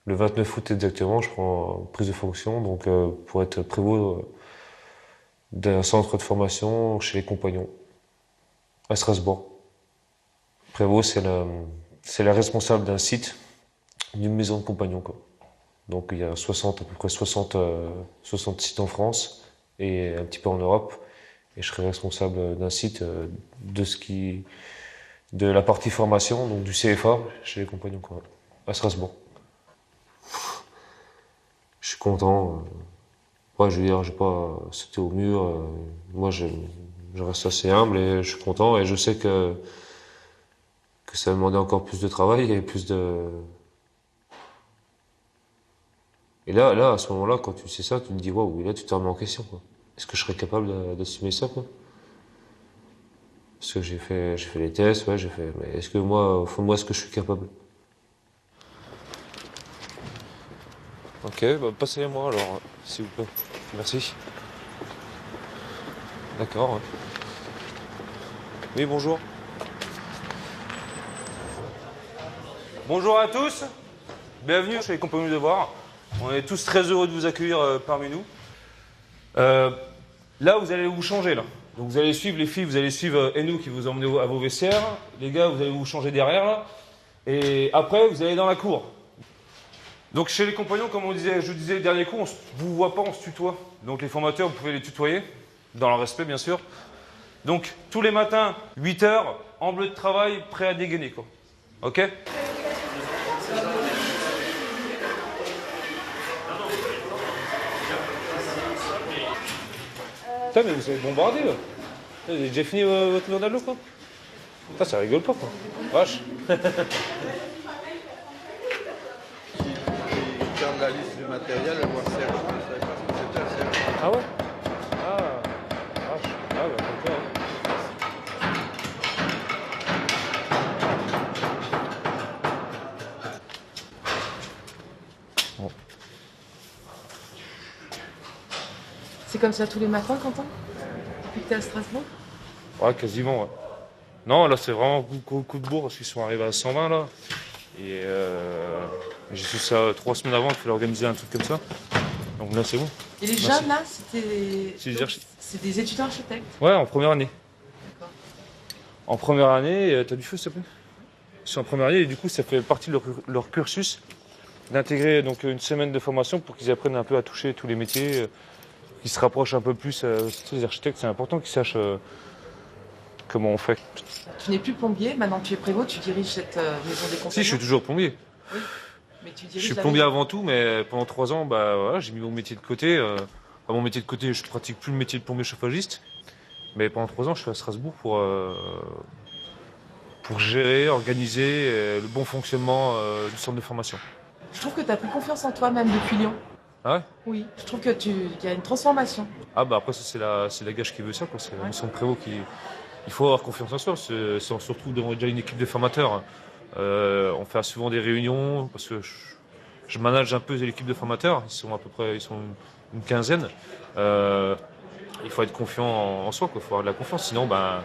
[SPEAKER 2] Le 29 août exactement, je prends prise de fonction, donc pour être prévôt d'un centre de formation chez les compagnons, à Strasbourg. Prévôt, c'est la responsable d'un site, d'une maison de compagnons, quoi. Donc il y a à peu près 60 sites en France et un petit peu en Europe. Et je serai responsable d'un site de la partie formation, donc du CFA chez les compagnons, quoi, à Strasbourg. Je suis content. Ouais, je veux dire, j'ai pas sauté au mur. Moi, je reste assez humble et je suis content. Et je sais que ça va demander encore plus de travail et plus de... Et là, à ce moment-là, quand tu sais ça, tu te dis, waouh, là, tu te remets en question, quoi. Est-ce que je serais capable d'assumer ça, quoi? Parce que j'ai fait les tests, ouais, mais est-ce que moi, au fond de moi, est-ce que je suis capable? Ok, bah passez-moi alors, s'il vous plaît. Merci. D'accord. Ouais. Oui, bonjour.
[SPEAKER 12] Bonjour à tous, bienvenue chez les Compagnons du Devoir. On est tous très heureux de vous accueillir parmi nous. Là, vous allez vous changer là. Donc vous allez suivre les filles, vous allez suivre Enou qui vous emmène à vos vestiaires. Les gars, vous allez vous changer derrière là. Et après, vous allez dans la cour. Donc chez les compagnons, comme je vous disais le dernier coup, on ne vous voit pas, on se tutoie. Donc les formateurs, vous pouvez les tutoyer, dans le respect bien sûr. Donc tous les matins, 8 h, en bleu de travail, prêt à dégainer quoi. Ok? Putain, mais vous avez bombardé là. Vous avez déjà fini votre mur d'allo quoi. Putain, ça rigole pas quoi. Vache.
[SPEAKER 14] Dans la liste du matériel, elle voit Serge. Je ne savais pas ce que c'était Serge.
[SPEAKER 12] Ah ouais? Ah, vache. Ah bah, ok. Bon.
[SPEAKER 11] C'est comme ça tous les matins, Quentin? Depuis que t'es à Strasbourg?
[SPEAKER 12] Ouais, quasiment, ouais. Non, là, c'est vraiment coup de bourre parce qu'ils sont arrivés à 120, là. Et j'ai su ça 3 semaines avant qu'il fallait organiser un truc comme ça. Donc là, c'est bon.
[SPEAKER 11] Et les jeunes, là, c'est des étudiants architectes?
[SPEAKER 12] Ouais, en première année.
[SPEAKER 11] D'accord.
[SPEAKER 12] En première année, t'as du feu, s'il te plaît? Ils sont en première année et du coup, ça fait partie de leur cursus d'intégrer donc une semaine de formation pour qu'ils apprennent un peu à toucher tous les métiers, qu'ils se rapprochent un peu plus. Les architectes, c'est important qu'ils sachent comment on fait.
[SPEAKER 11] Tu n'es plus plombier, maintenant que tu es prévôt, tu diriges cette maison des compagnons?
[SPEAKER 12] Si, je suis toujours plombier.
[SPEAKER 11] Oui, mais tu
[SPEAKER 12] Je
[SPEAKER 11] diriges
[SPEAKER 12] suis
[SPEAKER 11] la
[SPEAKER 12] plombier
[SPEAKER 11] maison.
[SPEAKER 12] avant tout, mais pendant 3 ans, bah, voilà, j'ai mis mon métier de côté. Mon métier de côté, je pratique plus le métier de plombier chauffagiste. Mais pendant 3 ans, je suis à Strasbourg pour gérer, organiser le bon fonctionnement du centre de formation.
[SPEAKER 11] Je trouve que tu as pris confiance en toi-même depuis Lyon.
[SPEAKER 12] Ah ouais?
[SPEAKER 11] Oui, je trouve qu'il y a une transformation.
[SPEAKER 12] Ah bah après, ça, c'est la gage qui veut ça, quoi. C'est la mission de prévôt qui... Il faut avoir confiance en soi, si on se retrouve devant déjà une équipe de formateurs. On fait souvent des réunions, parce que je manage un peu l'équipe de formateurs, ils sont une quinzaine. Il faut être confiant en soi, quoi. Il faut avoir de la confiance, sinon ben,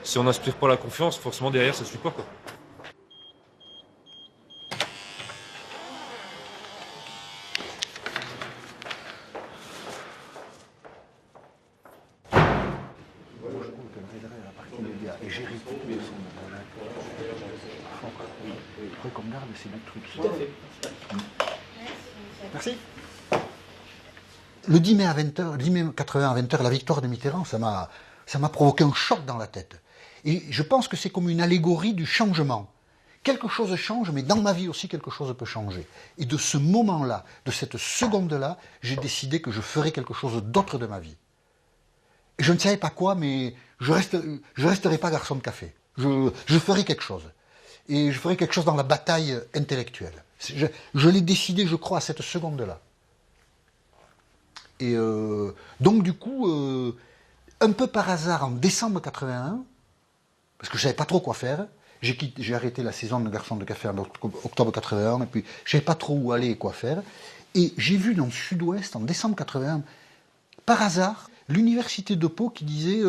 [SPEAKER 12] si on n'inspire pas la confiance, forcément derrière ça ne suit pas quoi.
[SPEAKER 7] Et gérer toutes les sons de projet. Il faudrait qu'on garde ces deux trucs.
[SPEAKER 8] Tout à fait.
[SPEAKER 7] Merci. Le 10 mai à 20h, 10 mai 80 à 20h, la victoire de Mitterrand, ça m'a provoqué un choc dans la tête. Et je pense que c'est comme une allégorie du changement. Quelque chose change, mais dans ma vie aussi, quelque chose peut changer. Et de ce moment-là, de cette seconde-là, j'ai décidé que je ferais quelque chose d'autre de ma vie. Et je ne savais pas quoi, mais je resterai pas garçon de café. Je ferai quelque chose. Et je ferai quelque chose dans la bataille intellectuelle. Je l'ai décidé, je crois, à cette seconde-là. Et donc, du coup, un peu par hasard, en décembre 81, parce que je ne savais pas trop quoi faire, j'ai arrêté la saison de garçon de café en octobre 81, et puis je ne savais pas trop où aller et quoi faire. Et j'ai vu dans le Sud-Ouest, en décembre 81, par hasard, l'université de Pau qui disait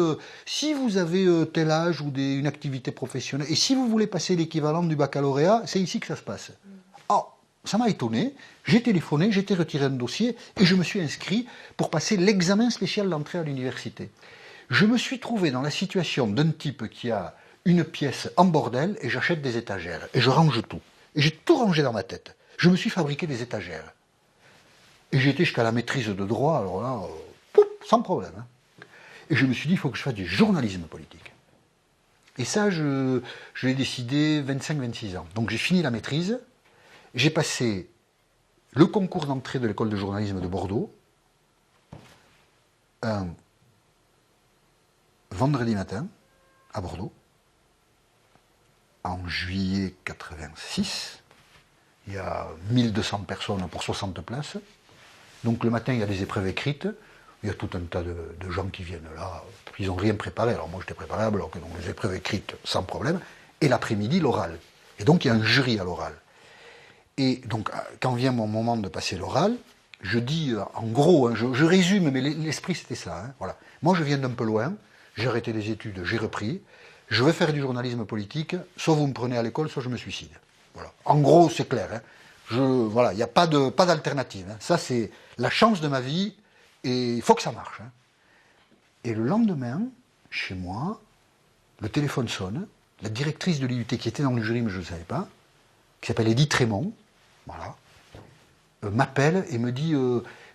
[SPEAKER 7] si vous avez tel âge ou une activité professionnelle, et si vous voulez passer l'équivalent du baccalauréat, c'est ici que ça se passe. Oh, ça m'a étonné, j'ai téléphoné, j'ai retiré un dossier, et je me suis inscrit pour passer l'examen spécial d'entrée à l'université. Je me suis trouvé dans la situation d'un type qui a une pièce en bordel, et j'achète des étagères, et je range tout. Et j'ai tout rangé dans ma tête. Je me suis fabriqué des étagères. Et j'ai été jusqu'à la maîtrise de droit, alors là... sans problème. Hein. Et je me suis dit, il faut que je fasse du journalisme politique. Et ça, je l'ai décidé 25-26 ans. Donc j'ai fini la maîtrise, j'ai passé le concours d'entrée de l'école de journalisme de Bordeaux, un vendredi matin, à Bordeaux, en juillet 86. Il y a 1200 personnes pour 60 places. Donc le matin, il y a des épreuves écrites. Il y a tout un tas de gens qui viennent là, ils n'ont rien préparé. Alors moi j'étais préparé à bloc, donc les épreuves écrites sans problème, et l'après-midi l'oral. Et donc il y a un jury à l'oral. Et donc quand vient mon moment de passer l'oral, je dis en gros, hein, je résume, mais l'esprit c'était ça. Hein, voilà. Moi je viens d'un peu loin, j'ai arrêté les études, j'ai repris, je veux faire du journalisme politique, soit vous me prenez à l'école, soit je me suicide. Voilà. En gros c'est clair. Hein. Voilà, il n'y a pas d'alternative. Hein. Ça c'est la chance de ma vie. Et il faut que ça marche. Hein. Et le lendemain, chez moi, le téléphone sonne. La directrice de l'IUT, qui était dans le jury, mais je ne le savais pas, qui s'appelle Edith Raymond, voilà, m'appelle et me dit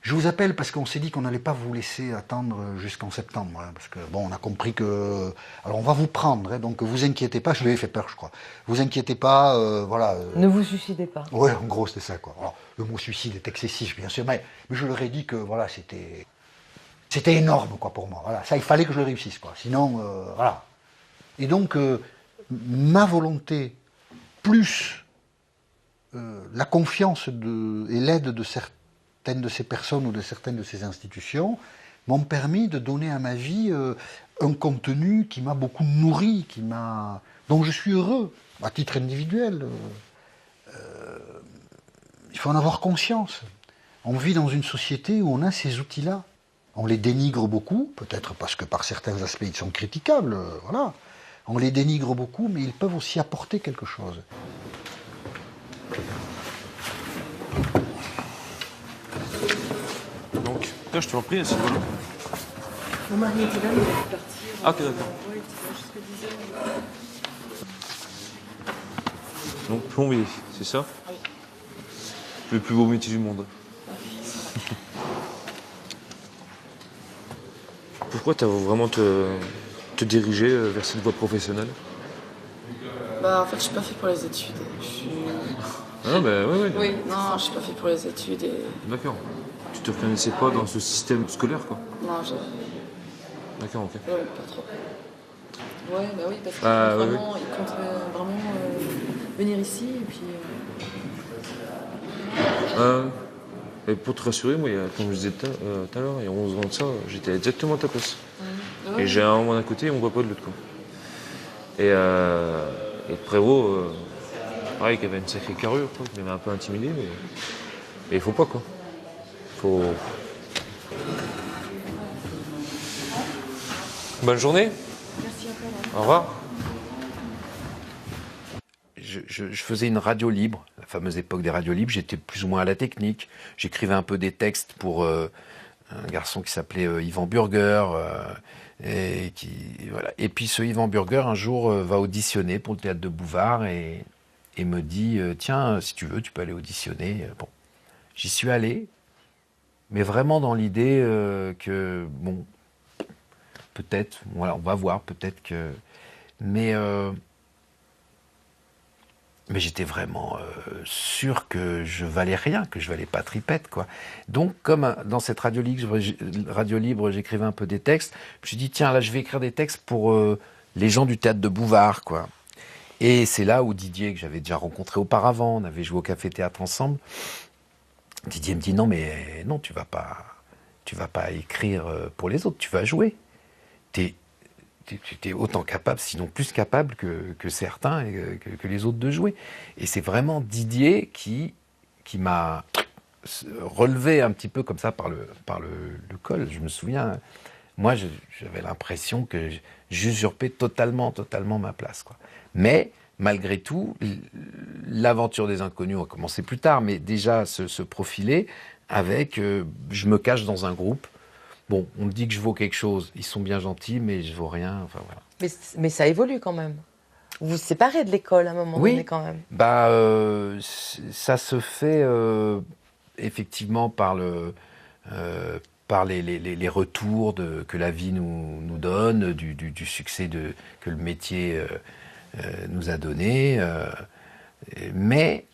[SPEAKER 7] je vous appelle parce qu'on s'est dit qu'on n'allait pas vous laisser attendre jusqu'en septembre. Hein, parce que, bon, on a compris que. Alors, on va vous prendre, hein, donc vous inquiétez pas. Je lui ai fait peur, je crois. Vous inquiétez pas, voilà.
[SPEAKER 5] Ne vous suicidez pas.
[SPEAKER 7] Ouais, en gros, c'était ça, quoi. Alors, le mot suicide est excessif, bien sûr, mais je leur ai dit que, voilà, c'était énorme, quoi, pour moi. Voilà, ça, il fallait que je le réussisse, quoi. Sinon, voilà. Et donc, ma volonté, plus la confiance et l'aide de certaines de ces personnes ou de certaines de ces institutions, m'ont permis de donner à ma vie un contenu qui m'a beaucoup nourri, dont je suis heureux, à titre individuel. Il faut en avoir conscience. On vit dans une société où on a ces outils-là. On les dénigre beaucoup, peut-être parce que par certains aspects ils sont critiquables, voilà. On les dénigre beaucoup, mais ils peuvent aussi apporter quelque chose.
[SPEAKER 12] Donc, là, je te l'en prie, c'est voilà.
[SPEAKER 11] Mon mari était là, mais il est parti.
[SPEAKER 12] Ah, ok, d'accord.
[SPEAKER 11] Oui, il était là jusqu'à 10h.
[SPEAKER 12] Donc, plombier, c'est ça?
[SPEAKER 11] Oui.
[SPEAKER 12] Le plus beau métier du monde. Pourquoi tu as vraiment te diriger vers cette voie professionnelle?
[SPEAKER 11] Bah, en fait, je suis pas fait pour les études.
[SPEAKER 12] Ah, bah oui, oui.
[SPEAKER 11] Oui, non, je suis pas fait pour les études.
[SPEAKER 12] D'accord. Tu te reconnaissais pas dans ce système scolaire, quoi?
[SPEAKER 11] Non,
[SPEAKER 12] D'accord, ok.
[SPEAKER 11] Ouais, pas trop. Ouais, bah oui, parce qu'il compte vraiment venir ici, et puis...
[SPEAKER 12] Et pour te rassurer, moi, comme je disais tout à l'heure, il y a 11 ans de ça, j'étais exactement à ta place.
[SPEAKER 11] Ouais.
[SPEAKER 12] Et j'ai un moment d'un côté et mon papa de l'autre, quoi. Et le prévôt, pareil, qui avait une sacrée carrure, quoi, qui m'avait un peu intimidé, mais il faut pas, quoi. Faut... Bonne journée.
[SPEAKER 11] Merci encore.
[SPEAKER 12] Au revoir.
[SPEAKER 10] Je faisais une radio libre, la fameuse époque des radios libres. J'étais plus ou moins à la technique. J'écrivais un peu des textes pour un garçon qui s'appelait Yvan Burger. Voilà. Et puis ce Yvan Burger, un jour, va auditionner pour le théâtre de Bouvard et me dit tiens, si tu veux, tu peux aller auditionner. Bon, j'y suis allé, mais vraiment dans l'idée que, bon, peut-être, voilà, on va voir, peut-être que... Mais j'étais vraiment sûr que je valais rien, que je valais pas tripette, quoi. Donc, comme dans cette radio libre, j'écrivais un peu des textes, je me suis dit, tiens, là, je vais écrire des textes pour les gens du théâtre de Bouvard, quoi. Et c'est là où Didier, que j'avais déjà rencontré auparavant, on avait joué au café-théâtre ensemble, Didier me dit, non, mais non, tu vas pas écrire pour les autres, tu vas jouer. T'es autant capable, sinon plus capable que certains et que les autres de jouer. Et c'est vraiment Didier qui m'a relevé un petit peu comme ça par le col. Je me souviens, moi j'avais l'impression que j'usurpais totalement ma place, quoi. Mais malgré tout, l'aventure des inconnus a commencé plus tard, mais déjà se profiler avec je me cache dans un groupe. Bon, on me dit que je vaux quelque chose. Ils sont bien gentils, mais je vaux rien. Enfin, voilà.
[SPEAKER 11] Mais ça évolue quand même. Vous vous séparez de l'école à un moment donné quand même.
[SPEAKER 10] Bah, ça se fait effectivement par les retours que la vie nous donne, du succès que le métier nous a donné. Mais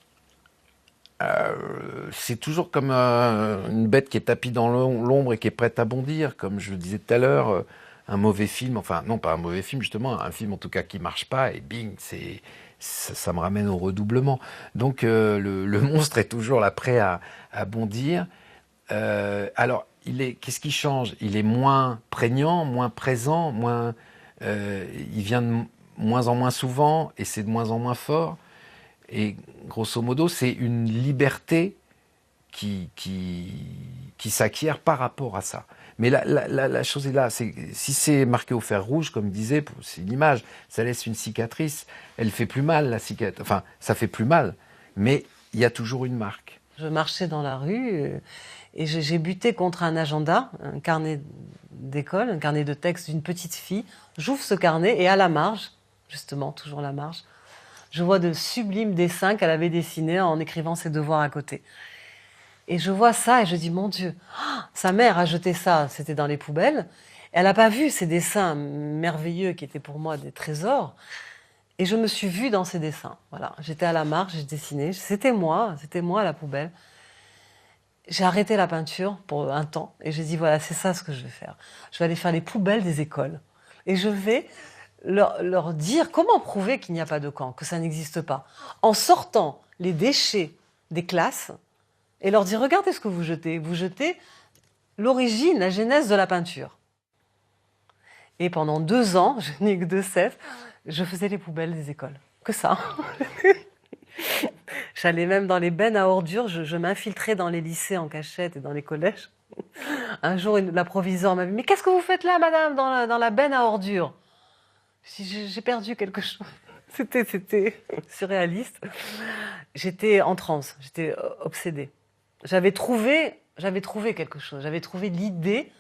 [SPEAKER 10] c'est toujours comme une bête qui est tapie dans l'ombre et qui est prête à bondir, comme je le disais tout à l'heure, un mauvais film, enfin non pas un mauvais film justement, un film en tout cas qui marche pas et bing, ça me ramène au redoublement. Donc le monstre est toujours là prêt à bondir. Alors qu'est-ce qui change? Il est moins prégnant, moins présent, il vient de moins en moins souvent et c'est de moins en moins fort. Et grosso modo, c'est une liberté qui s'acquiert par rapport à ça. Mais la chose est là, si c'est marqué au fer rouge, comme disait, c'est une image, ça laisse une cicatrice, elle fait plus mal, la cicatrice, enfin, ça fait plus mal, mais il y a toujours une marque.
[SPEAKER 5] Je marchais dans la rue et j'ai buté contre un agenda, un carnet d'école, un carnet de texte d'une petite fille. J'ouvre ce carnet et à la marge, justement, toujours la marge, je vois de sublimes dessins qu'elle avait dessinés en écrivant ses devoirs à côté. Et je vois ça et je dis, mon Dieu, sa mère a jeté ça, c'était dans les poubelles. Elle n'a pas vu ces dessins merveilleux qui étaient pour moi des trésors. Et je me suis vue dans ces dessins. Voilà, j'étais à la marge, j'ai dessiné. C'était moi à la poubelle. J'ai arrêté la peinture pour un temps et j'ai dit, voilà, c'est ça ce que je vais faire. Je vais aller faire les poubelles des écoles. Et je vais leur dire comment prouver qu'il n'y a pas de camp, que ça n'existe pas. En sortant les déchets des classes et leur dire, regardez ce que vous jetez. Vous jetez l'origine, la genèse de la peinture. Et pendant 2 ans, je n'ai que 2 cesse, je faisais les poubelles des écoles. Que ça. J'allais même dans les bennes à ordures, je m'infiltrais dans les lycées en cachette et dans les collèges. Un jour, la proviseure m'a dit, mais qu'est-ce que vous faites là, madame, dans la benne à ordures? J'ai perdu quelque chose. C'était surréaliste. J'étais en transe, j'étais obsédée. J'avais trouvé quelque chose, j'avais trouvé l'idée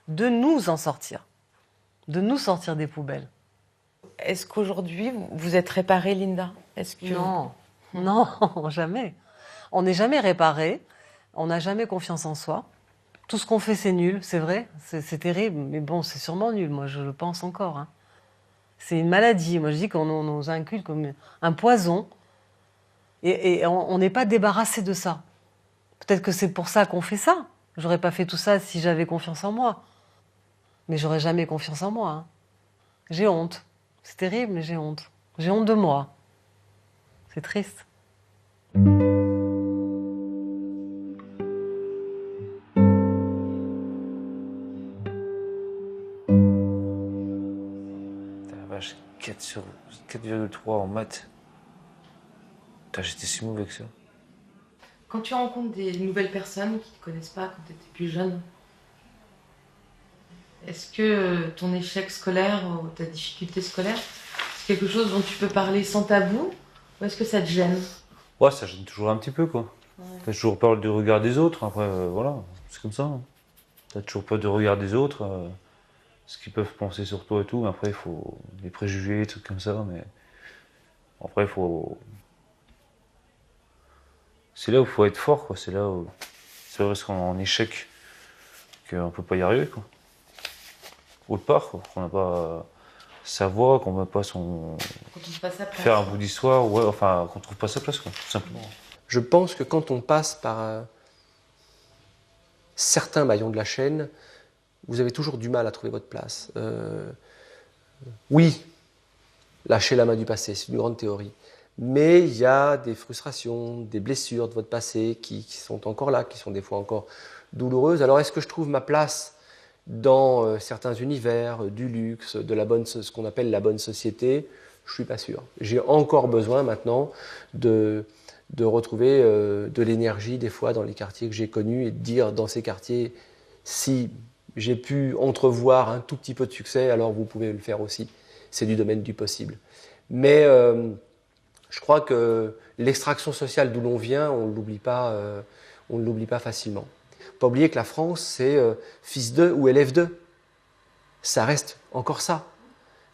[SPEAKER 5] de nous en sortir, de nous sortir des poubelles.
[SPEAKER 11] Est-ce qu'aujourd'hui, vous êtes réparée, Linda?
[SPEAKER 5] Non, jamais. On n'est jamais réparé, on n'a jamais confiance en soi. Tout ce qu'on fait, c'est nul, c'est vrai, c'est terrible, mais bon, c'est sûrement nul, moi je le pense encore. Hein. C'est une maladie, moi je dis qu'on nous inculque comme un poison, et on n'est pas débarrassé de ça. Peut-être que c'est pour ça qu'on fait ça. J'aurais pas fait tout ça si j'avais confiance en moi. Mais j'aurais jamais confiance en moi. Hein. J'ai honte. C'est terrible, mais j'ai honte. J'ai honte de moi. C'est triste.
[SPEAKER 2] La vache, 4,3 en maths. Putain, j'étais si mauvais que ça.
[SPEAKER 11] Quand tu rencontres des nouvelles personnes qui ne te connaissent pas quand tu étais plus jeune, est-ce que ton échec scolaire ou ta difficulté scolaire, c'est quelque chose dont tu peux parler sans tabou ou est-ce que ça te gêne?
[SPEAKER 2] Ouais, ça gêne toujours un petit peu, quoi.
[SPEAKER 11] Ouais.
[SPEAKER 2] T'as toujours peur du regard des autres, après, voilà, c'est comme ça. Hein. T'as toujours peur du regard des autres, ce qu'ils peuvent penser sur toi et tout, mais après, il faut des préjugés, des trucs comme ça, mais après, il faut... C'est là où il faut être fort, quoi. C'est là où... C'est parce qu'on est en échec qu'on peut pas y arriver, quoi. Autre part, quoi. Qu'on n'a pas sa voix, qu'on ne peut pas faire un bout d'histoire, ouais, enfin, qu'on trouve pas sa place, quoi, tout simplement.
[SPEAKER 9] Je pense que quand on passe par certains maillons de la chaîne, vous avez toujours du mal à trouver votre place. Oui, lâcher la main du passé, c'est une grande théorie. Mais il y a des frustrations, des blessures de votre passé qui sont encore là, qui sont des fois encore douloureuses. Alors est-ce que je trouve ma place dans certains univers, du luxe, de ce qu'on appelle la bonne société? Je ne suis pas sûr. J'ai encore besoin maintenant de retrouver de l'énergie des fois dans les quartiers que j'ai connus et de dire dans ces quartiers, si j'ai pu entrevoir un tout petit peu de succès, alors vous pouvez le faire aussi. C'est du domaine du possible. Mais je crois que l'extraction sociale d'où l'on vient, on ne l'oublie pas facilement. Il ne faut pas oublier que la France, c'est fils d'eux ou élève d'eux. Ça reste encore ça.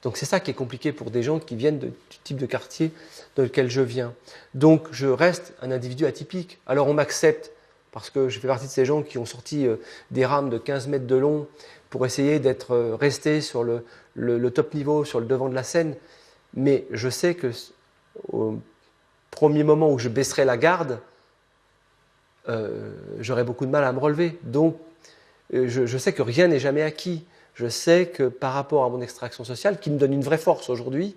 [SPEAKER 9] Donc c'est ça qui est compliqué pour des gens qui viennent du type de quartier dans lequel je viens. Donc je reste un individu atypique. Alors on m'accepte parce que je fais partie de ces gens qui ont sorti des rames de 15 mètres de long pour essayer d'être restés sur le top niveau, sur le devant de la scène. Mais je sais que au premier moment où je baisserai la garde, j'aurai beaucoup de mal à me relever. Donc je sais que rien n'est jamais acquis. Je sais que par rapport à mon extraction sociale, qui me donne une vraie force aujourd'hui,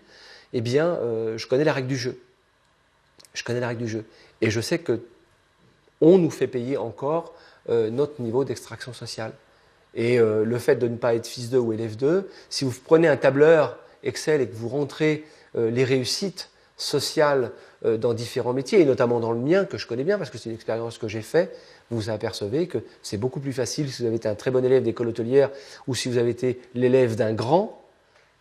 [SPEAKER 9] eh bien, je connais la règle du jeu. Je connais la règle du jeu. Et je sais qu'on nous fait payer encore notre niveau d'extraction sociale. Et le fait de ne pas être fils 2 ou élève 2, si vous prenez un tableur Excel et que vous rentrez les réussites sociales dans différents métiers, et notamment dans le mien, que je connais bien parce que c'est une expérience que j'ai faite, vous vous apercevez que c'est beaucoup plus facile si vous avez été un très bon élève d'école hôtelière ou si vous avez été l'élève d'un grand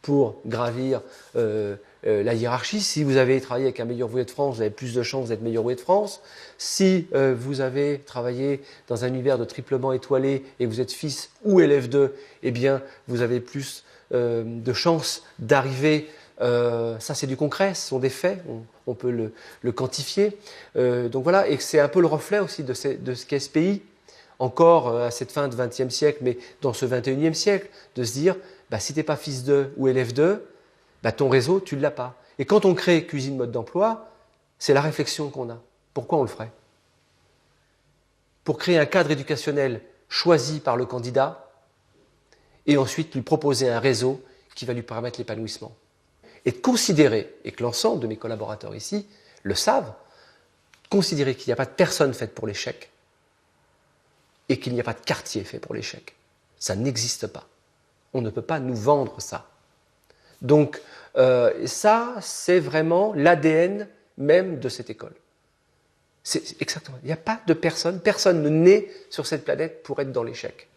[SPEAKER 9] pour gravir la hiérarchie. Si vous avez travaillé avec un meilleur ouvrier de France, vous avez plus de chances d'être meilleur ouvrier de France. Si vous avez travaillé dans un univers de triplement étoilé et vous êtes fils ou élève 2, eh bien, vous avez plus de chances d'arriver. Ça, c'est du concret, ce sont des faits, on peut le quantifier. Donc voilà, et c'est un peu le reflet aussi de ce qu'est ce pays, encore à cette fin de XXe siècle, mais dans ce XXIe siècle, de se dire, bah, si tu n'es pas fils 2 ou élève 2, bah, ton réseau, tu ne l'as pas. Et quand on crée Cuisine Mode d'Emploi, c'est la réflexion qu'on a. Pourquoi on le ferait? Pour créer un cadre éducationnel choisi par le candidat et ensuite lui proposer un réseau qui va lui permettre l'épanouissement. Et de considérer, et que l'ensemble de mes collaborateurs ici le savent, considérer qu'il n'y a pas de personne faite pour l'échec et qu'il n'y a pas de quartier fait pour l'échec. Ça n'existe pas. On ne peut pas nous vendre ça. Donc ça, c'est vraiment l'ADN même de cette école. C'est exactement. Il n'y a pas de personne ne naît sur cette planète pour être dans l'échec.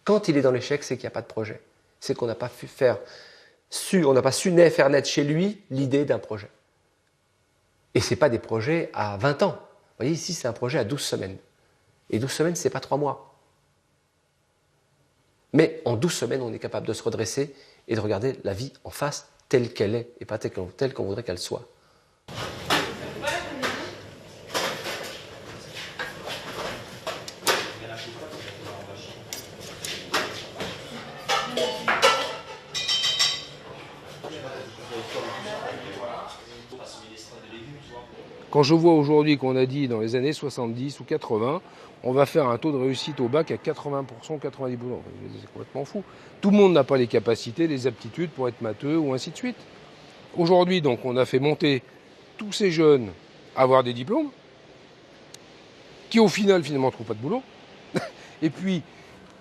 [SPEAKER 9] Quand il est dans l'échec, c'est qu'il n'y a pas de projet. C'est qu'on n'a pas su faire naître chez lui l'idée d'un projet. Et ce n'est pas des projets à 20 ans. Vous voyez, ici, c'est un projet à 12 semaines. Et 12 semaines, ce n'est pas 3 mois. Mais en 12 semaines, on est capable de se redresser et de regarder la vie en face telle qu'elle est et pas telle qu'on voudrait qu'elle soit.
[SPEAKER 4] Quand je vois aujourd'hui qu'on a dit dans les années 70 ou 80, on va faire un taux de réussite au bac à 80%, 90%, c'est complètement fou. Tout le monde n'a pas les capacités, les aptitudes pour être matheux ou ainsi de suite. Aujourd'hui, donc, on a fait monter tous ces jeunes à avoir des diplômes, qui au final, finalement, ne trouvent pas de boulot. Et puis,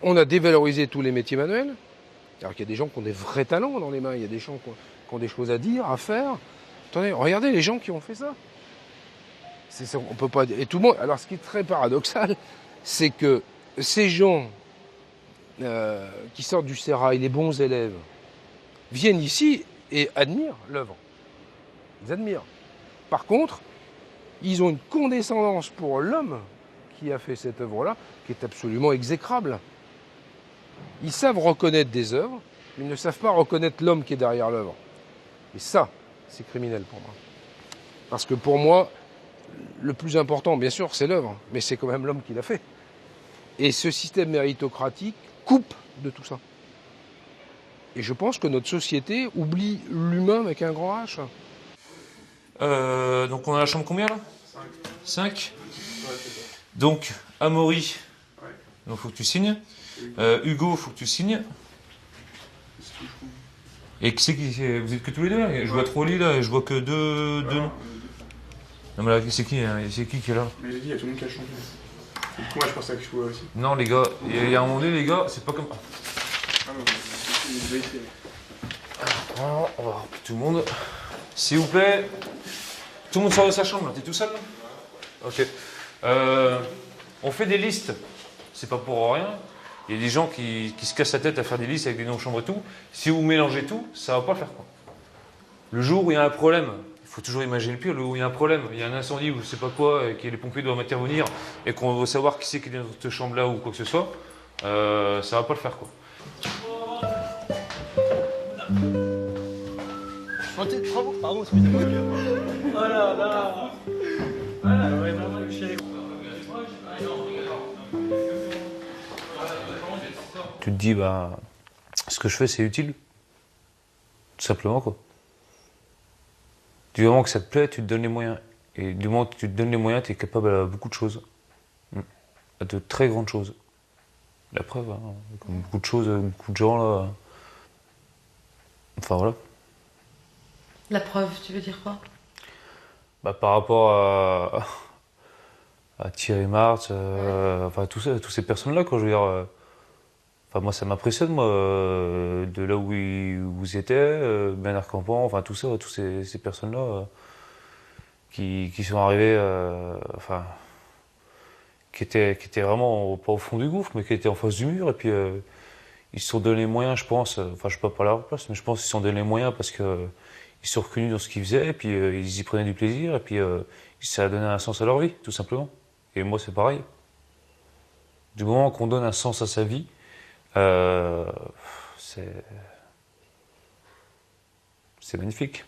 [SPEAKER 4] on a dévalorisé tous les métiers manuels. Alors qu'il y a des gens qui ont des vrais talents dans les mains, il y a des gens qui ont des choses à dire, à faire. Attendez, regardez les gens qui ont fait ça. On peut pas dire. Et tout le monde. Alors, ce qui est très paradoxal, c'est que ces gens qui sortent du sérail, les bons élèves, viennent ici et admirent l'œuvre. Ils admirent. Par contre, ils ont une condescendance pour l'homme qui a fait cette œuvre-là, qui est absolument exécrable. Ils savent reconnaître des œuvres, mais ils ne savent pas reconnaître l'homme qui est derrière l'œuvre. Et ça, c'est criminel pour moi. Parce que pour moi, le plus important, bien sûr, c'est l'œuvre, mais c'est quand même l'homme qui l'a fait. Et ce système méritocratique coupe de tout ça. Et je pense que notre société oublie l'humain avec un grand H.
[SPEAKER 12] Donc on a la chambre combien là? 5. Donc Amaury, donc faut que tu signes. Hugo, faut que tu signes. Et qui c'est qui... Vous êtes que tous les deux là? Je vois trop là et je vois que deux noms. Non mais là, c'est qui hein? C'est qui est là?
[SPEAKER 13] Mais j'ai dit, il y a tout le monde qui a changé. Moi je pensais que je pouvais aussi.
[SPEAKER 12] Non les gars, il y a un moment donné les gars, c'est pas comme...
[SPEAKER 13] Ah non, il ici.
[SPEAKER 12] On va voir tout le monde. S'il vous plaît, tout le monde sort de sa chambre là, t'es tout seul là? Ok. On fait des listes, c'est pas pour rien. Il y a des gens qui se cassent la tête à faire des listes avec des noms de chambre et tout. Si vous mélangez tout, ça va pas le faire quoi. Le jour où il y a un problème, il faut toujours imaginer le pire, le jour où il y a un problème, il y a un incendie ou je sais pas quoi, et que les pompiers doivent intervenir, et qu'on veut savoir qui c'est qui est dans cette chambre là ou quoi que ce soit, ça va pas le faire quoi.
[SPEAKER 13] Pardon, excusez-moi. Oh là là. Voilà, ouais, non, chérie.
[SPEAKER 2] Tu te dis, bah, ce que je fais, c'est utile. Tout simplement, quoi. Du moment que ça te plaît, tu te donnes les moyens. Et du moment que tu te donnes les moyens, tu es capable à beaucoup de choses. À de très grandes choses. La preuve, hein, comme beaucoup de choses, beaucoup de gens, là. Enfin, voilà.
[SPEAKER 11] La preuve, tu veux dire quoi?
[SPEAKER 2] Bah, par rapport à Thierry Marx, enfin, toutes ces personnes-là, quoi, je veux dire... Enfin, moi, ça m'impressionne, moi, de là où vous étiez, Bernard Campan, enfin, tout ça, tous ces personnes-là qui sont arrivées, enfin, qui étaient vraiment pas au fond du gouffre, mais qui étaient en face du mur, et puis ils se sont donné les moyens, je pense, enfin, je ne peux pas parler à leur place, mais je pense qu'ils se sont donné les moyens parce que ils se sont reconnus dans ce qu'ils faisaient, et puis ils y prenaient du plaisir, et puis ça a donné un sens à leur vie, tout simplement. Et moi, c'est pareil. Du moment qu'on donne un sens à sa vie, c'est magnifique.